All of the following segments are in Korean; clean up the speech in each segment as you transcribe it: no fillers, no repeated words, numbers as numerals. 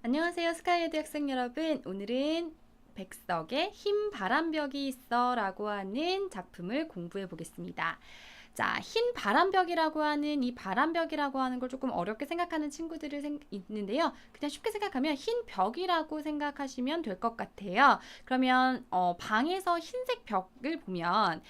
안녕하세요, 스카이에드 학생 여러분. 오늘은 백석의 흰 바람벽이 있어 라고 하는 작품을 공부해 보겠습니다. 자, 흰 바람벽이라고 하는 이 바람벽이라고 하는 걸 조금 어렵게 생각하는 친구들이 있는데요. 그냥 쉽게 생각하면 흰 벽이라고 생각하시면 될 것 같아요. 그러면 방에서 흰색 벽을 보면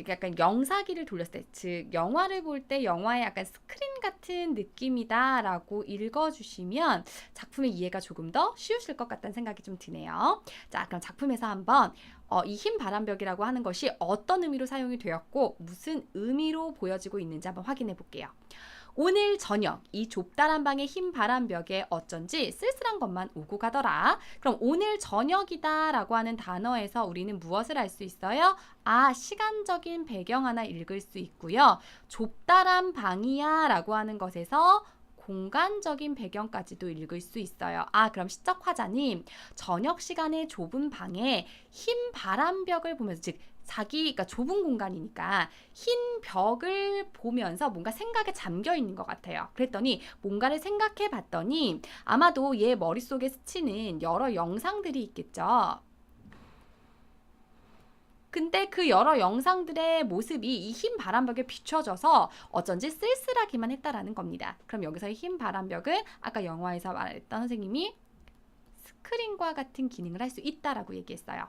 약간 영사기를 돌렸을 때, 즉 영화를 볼 때 영화의 약간 스크린 같은 느낌이다라고 읽어주시면 작품의 이해가 조금 더 쉬우실 것 같다는 생각이 좀 드네요. 자, 그럼 작품에서 한번 이 흰 바람벽이라고 하는 것이 어떤 의미로 사용이 되었고 무슨 의미로 보여지고 있는지 한번 확인해 볼게요. 오늘 저녁 이 좁다란 방의 흰 바람벽에 어쩐지 쓸쓸한 것만 오고 가더라. 그럼 오늘 저녁이다 라고 하는 단어에서 우리는 무엇을 알 수 있어요? 시간적인 배경 하나 읽을 수 있고요. 좁다란 방이야 라고 하는 것에서 공간적인 배경까지도 읽을 수 있어요. 그럼 시적 화자님, 저녁 시간에 좁은 방에 흰 바람벽을 보면서, 즉 그러니까 좁은 공간이니까 흰 벽을 보면서 뭔가 생각에 잠겨 있는 것 같아요. 그랬더니 뭔가를 생각해 봤더니 아마도 얘 머릿속에 스치는 여러 영상들이 있겠죠. 근데 그 여러 영상들의 모습이 이 흰 바람벽에 비춰져서 어쩐지 쓸쓸하기만 했다라는 겁니다. 그럼 여기서의 흰 바람벽은 아까 영화에서 말했던 선생님이 스크린과 같은 기능을 할 수 있다라고 얘기했어요.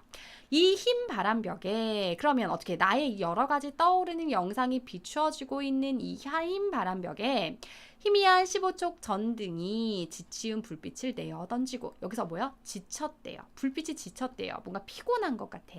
이 흰 바람벽에 그러면 어떻게 나의 여러 가지 떠오르는 영상이 비추어지고 있는 이 흰 바람벽에 희미한 15촉 전등이 지치운 불빛을 내어 던지고, 여기서 뭐요? 지쳤대요. 불빛이 지쳤대요. 뭔가 피곤한 것 같아.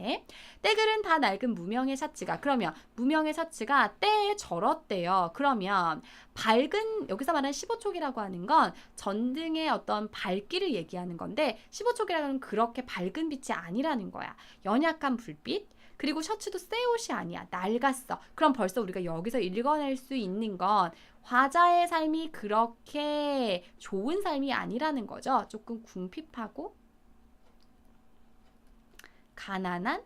때글은 다 낡은 무명의 샤츠가, 그러면 무명의 샤츠가 때에 절었대요. 그러면 밝은, 여기서 말하는 15촉이라고 하는 건 전등의 어떤 밝기를 얘기하는 건데 15촉이라는 건 그렇게 밝은 빛이 아니라는 거야. 연약한 불빛. 그리고 셔츠도 새 옷이 아니야. 낡았어. 그럼 벌써 우리가 여기서 읽어낼 수 있는 건 화자의 삶이 그렇게 좋은 삶이 아니라는 거죠. 조금 궁핍하고 가난한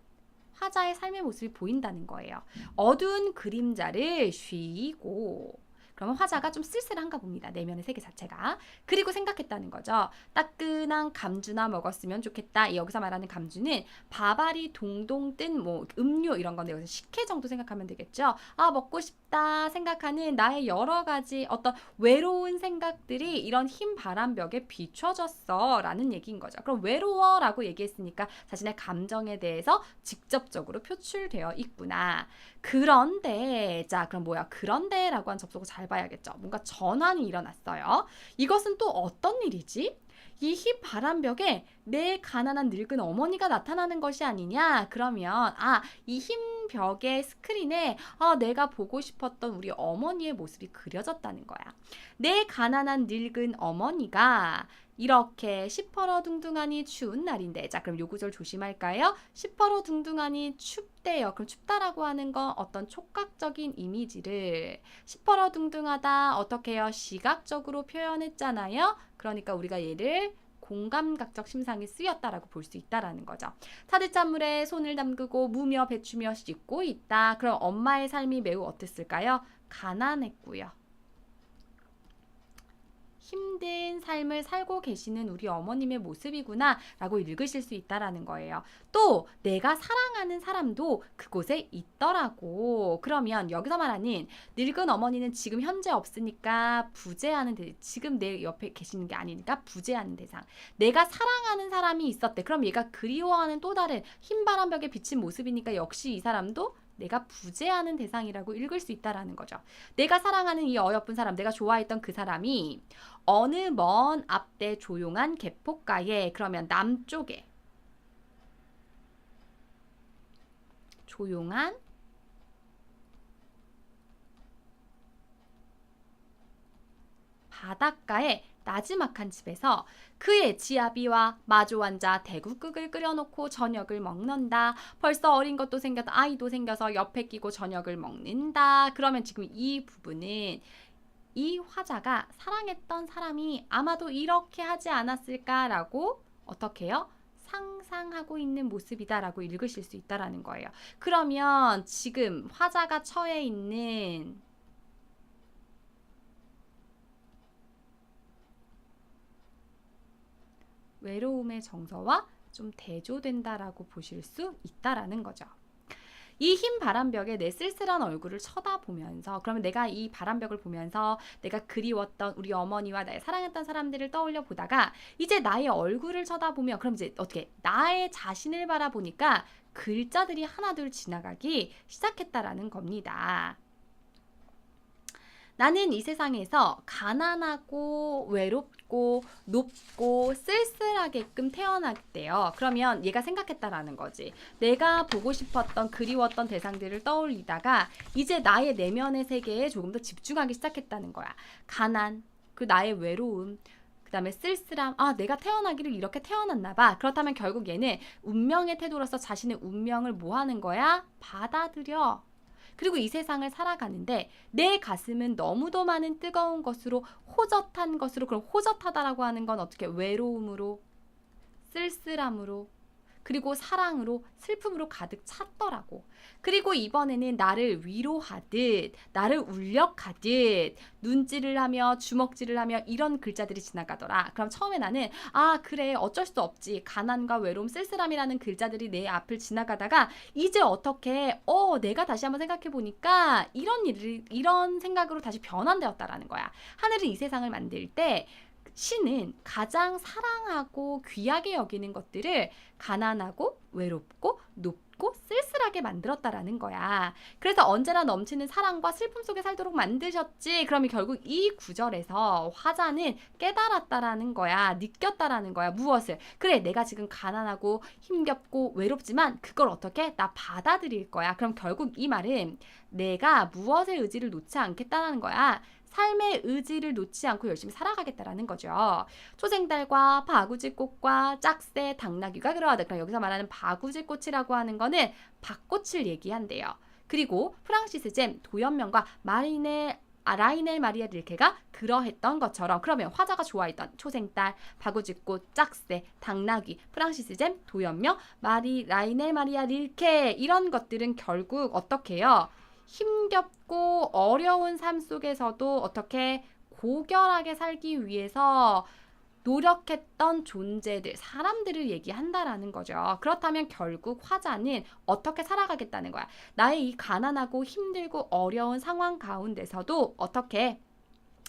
화자의 삶의 모습이 보인다는 거예요. 어두운 그림자를 쉬고, 그러면 화자가 좀 쓸쓸한가 봅니다. 내면의 세계 자체가. 그리고 생각했다는 거죠. 따끈한 감주나 먹었으면 좋겠다. 여기서 말하는 감주는 밥알이 동동 뜬 뭐 음료 이런 건데 여기서 식혜 정도 생각하면 되겠죠. 먹고 싶다 생각하는 나의 여러 가지 어떤 외로운 생각들이 이런 흰 바람벽에 비춰졌어 라는 얘기인 거죠. 그럼 외로워라고 얘기했으니까 자신의 감정에 대해서 직접적으로 표출되어 있구나. 그런데, 자, 그럼 뭐야? 그런데라고 한 접속을 잘 봐야겠죠. 뭔가 전환이 일어났어요. 이것은 또 어떤 일이지? 이 흰 바람벽에 내 가난한 늙은 어머니가 나타나는 것이 아니냐? 그러면 이 흰 벽의 스크린에 내가 보고 싶었던 우리 어머니의 모습이 그려졌다는 거야. 내 가난한 늙은 어머니가 이렇게 시퍼러둥둥하니 추운 날인데, 자, 그럼 요 구절 조심할까요? 시퍼러둥둥하니 춥대요. 그럼 춥다라고 하는 건 어떤 촉각적인 이미지를 시퍼러둥둥하다 어떻게 해요? 시각적으로 표현했잖아요. 그러니까 우리가 얘를 공감각적 심상이 쓰였다라고 볼 수 있다라는 거죠. 타들찬물에 손을 담그고 무며 배추며 씻고 있다. 그럼 엄마의 삶이 매우 어땠을까요? 가난했고요. 힘든 삶을 살고 계시는 우리 어머님의 모습이구나 라고 읽으실 수 있다라는 거예요. 또 내가 사랑하는 사람도 그곳에 있더라고. 그러면 여기서 말하는 늙은 어머니는 지금 현재 없으니까 부재하는 지금 내 옆에 계시는 게 아니니까 부재하는 대상. 내가 사랑하는 사람이 있었대. 그럼 얘가 그리워하는 또 다른 흰바람벽에 비친 모습이니까 역시 이 사람도 내가 부재하는 대상이라고 읽을 수 있다라는 거죠. 내가 사랑하는 이 어여쁜 사람, 내가 좋아했던 그 사람이 어느 먼 앞대 조용한 개폭가에, 그러면 남쪽에 조용한 바닷가에 나지막한 집에서 그의 지아비와 마주 앉아 대구국을 끓여놓고 저녁을 먹는다. 벌써 어린 것도 생겨서 아이도 생겨서 옆에 끼고 저녁을 먹는다. 그러면 지금 이 부분은 이 화자가 사랑했던 사람이 아마도 이렇게 하지 않았을까라고 어떻게 해요? 상상하고 있는 모습이다라고 읽으실 수 있다라는 거예요. 그러면 지금 화자가 처해 있는 외로움의 정서와 좀 대조된다라고 보실 수 있다라는 거죠. 이 흰 바람벽에 내 쓸쓸한 얼굴을 쳐다보면서, 그러면 내가 이 바람벽을 보면서 내가 그리웠던 우리 어머니와 나의 사랑했던 사람들을 떠올려 보다가 이제 나의 얼굴을 쳐다보며, 그럼 이제 어떻게 나의 자신을 바라보니까 글자들이 하나둘 지나가기 시작했다라는 겁니다. 나는 이 세상에서 가난하고 외롭고 높고 쓸쓸하게끔 태어났대요. 그러면 얘가 생각했다라는 거지. 내가 보고 싶었던 그리웠던 대상들을 떠올리다가 이제 나의 내면의 세계에 조금 더 집중하기 시작했다는 거야. 가난, 그 나의 외로움, 그 다음에 쓸쓸함, 내가 태어나기를 이렇게 태어났나 봐. 그렇다면 결국 얘는 운명의 태도로서 자신의 운명을 뭐 하는 거야? 받아들여. 그리고 이 세상을 살아가는데 내 가슴은 너무도 많은 뜨거운 것으로, 호젓한 것으로, 그럼 호젓하다라고 하는 건 어떻게? 외로움으로, 쓸쓸함으로, 그리고 사랑으로, 슬픔으로 가득 찼더라고. 그리고 이번에는 나를 위로하듯, 나를 울력하듯 눈질을 하며 주먹질을 하며 이런 글자들이 지나가더라. 그럼 처음에 나는 그래, 어쩔 수 없지. 가난과 외로움, 쓸쓸함이라는 글자들이 내 앞을 지나가다가 이제 어떻게 내가 다시 한번 생각해 보니까 이런 생각으로 다시 변환되었다라는 거야. 하늘은 이 세상을 만들 때 신은 가장 사랑하고 귀하게 여기는 것들을 가난하고 외롭고 높고 쓸쓸하게 만들었다라는 거야. 그래서 언제나 넘치는 사랑과 슬픔 속에 살도록 만드셨지. 그러면 결국 이 구절에서 화자는 깨달았다라는 거야. 느꼈다라는 거야. 무엇을? 그래, 내가 지금 가난하고 힘겹고 외롭지만 그걸 어떻게? 나 받아들일 거야. 그럼 결국 이 말은 내가 무엇의 의지를 놓지 않겠다는 거야. 삶의 의지를 놓지 않고 열심히 살아가겠다라는 거죠. 초생달과 바구지꽃과 짝새, 당나귀가 그러하다. 그럼 여기서 말하는 바구지꽃이라고 하는 거는 밭꽃을 얘기한대요. 그리고 프랑시스 잼, 도연명과 라이넬 마리아 릴케가 그러했던 것처럼, 그러면 화자가 좋아했던 초생달, 바구지꽃, 짝새, 당나귀, 프랑시스 잼, 도연명, 라이넬 마리아 릴케, 이런 것들은 결국 어떻게 해요? 힘겹고 어려운 삶 속에서도 어떻게 고결하게 살기 위해서 노력했던 존재들, 사람들을 얘기한다라는 거죠. 그렇다면 결국 화자는 어떻게 살아가겠다는 거야. 나의 이 가난하고 힘들고 어려운 상황 가운데서도 어떻게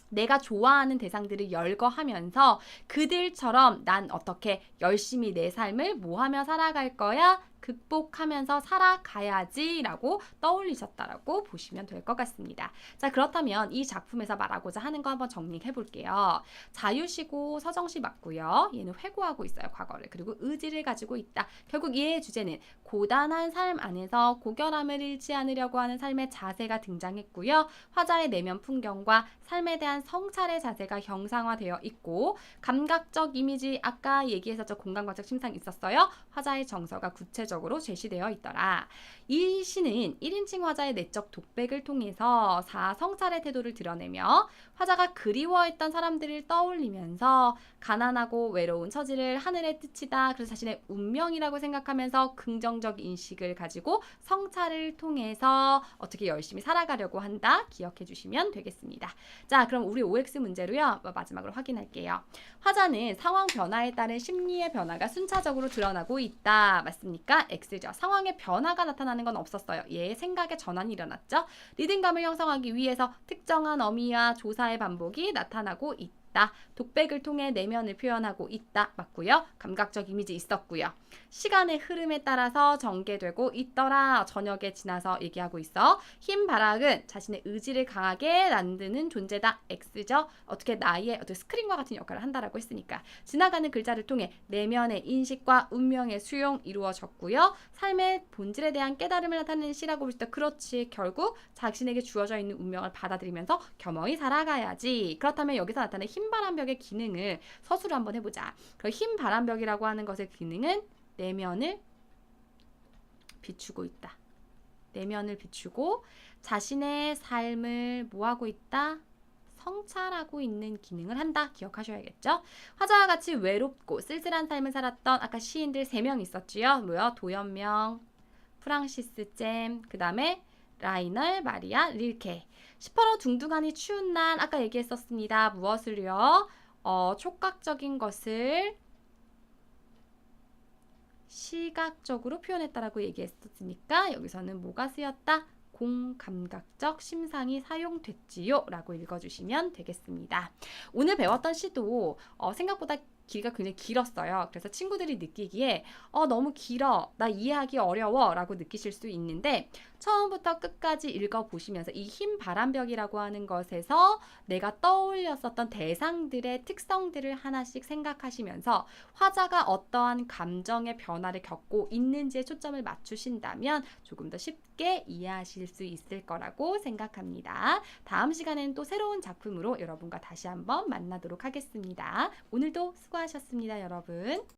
내가 좋아하는 대상들을 열거하면서 그들처럼 난 어떻게 열심히 내 삶을 뭐하며 살아갈 거야? 극복하면서 살아가야지 라고 떠올리셨다라고 보시면 될 것 같습니다. 자, 그렇다면 이 작품에서 말하고자 하는 거 한번 정리해 볼게요. 자유시고 서정시 맞고요. 얘는 회고하고 있어요, 과거를. 그리고 의지를 가지고 있다. 결국 얘의 주제는 고단한 삶 안에서 고결함을 잃지 않으려고 하는 삶의 자세가 등장했고요. 화자의 내면 풍경과 삶에 대한 성찰의 자세가 형상화되어 있고, 감각적 이미지, 아까 얘기했었죠. 공간과적 심상이 있었어요. 화자의 정서가 구체적으로 제시되어 있더라. 이 시는 1인칭 화자의 내적 독백을 통해서 성찰의 태도를 드러내며 화자가 그리워했던 사람들을 떠올리면서 가난하고 외로운 처지를 하늘의 뜻이다, 그래서 자신의 운명이라고 생각하면서 긍정적 인식을 가지고 성찰을 통해서 어떻게 열심히 살아가려고 한다, 기억해 주시면 되겠습니다. 자, 그럼 우리 OX 문제로요, 마지막으로 확인할게요. 화자는 상황 변화에 따른 심리의 변화가 순차적으로 드러나고 있다. 맞습니까? X죠. 상황의 변화가 나타나는 건 없었어요. 얘의 생각의 전환이 일어났죠. 리듬감을 형성하기 위해서 특정한 어미와 조사의 반복이 나타나고 있다. 독백을 통해 내면을 표현하고 있다. 맞고요. 감각적 이미지 있었고요. 시간의 흐름에 따라서 전개되고 있더라. 저녁에 지나서 얘기하고 있어. 흰 바락은 자신의 의지를 강하게 만드는 존재다. X죠. 어떻게 나의 어떻게 스크린과 같은 역할을 한다라고 했으니까. 지나가는 글자를 통해 내면의 인식과 운명의 수용 이루어졌고요. 삶의 본질에 대한 깨달음을 나타내는 시라고 볼 수 있다. 그렇지. 결국 자신에게 주어져 있는 운명을 받아들이면서 겸허히 살아가야지. 그렇다면 여기서 나타나는 흰 바람벽의 기능을 서술을 한번 해보자. 그 흰 바람벽이라고 하는 것의 기능은 내면을 비추고 있다. 내면을 비추고 자신의 삶을 뭐하고 있다? 성찰하고 있는 기능을 한다. 기억하셔야겠죠? 화자와 같이 외롭고 쓸쓸한 삶을 살았던 아까 시인들 3명 있었지요. 도연명, 프랑시스 잼, 그 다음에 라이널 마리아 릴케. 시퍼러둥둥하니 추운 날, 아까 얘기했었습니다. 무엇을요? 촉각적인 것을 시각적으로 표현했다라고 얘기했었으니까 여기서는 뭐가 쓰였다? 공감각적 심상이 사용됐지요 라고 읽어주시면 되겠습니다. 오늘 배웠던 시도 생각보다 길이가 굉장히 길었어요. 그래서 친구들이 느끼기에 너무 길어, 나 이해하기 어려워 라고 느끼실 수 있는데 처음부터 끝까지 읽어보시면서 이 흰 바람벽이라고 하는 것에서 내가 떠올렸었던 대상들의 특성들을 하나씩 생각하시면서 화자가 어떠한 감정의 변화를 겪고 있는지에 초점을 맞추신다면 조금 더 쉽게 이해하실 수 있을 거라고 생각합니다. 다음 시간에는 또 새로운 작품으로 여러분과 다시 한번 만나도록 하겠습니다. 오늘도 수고하셨습니다, 여러분.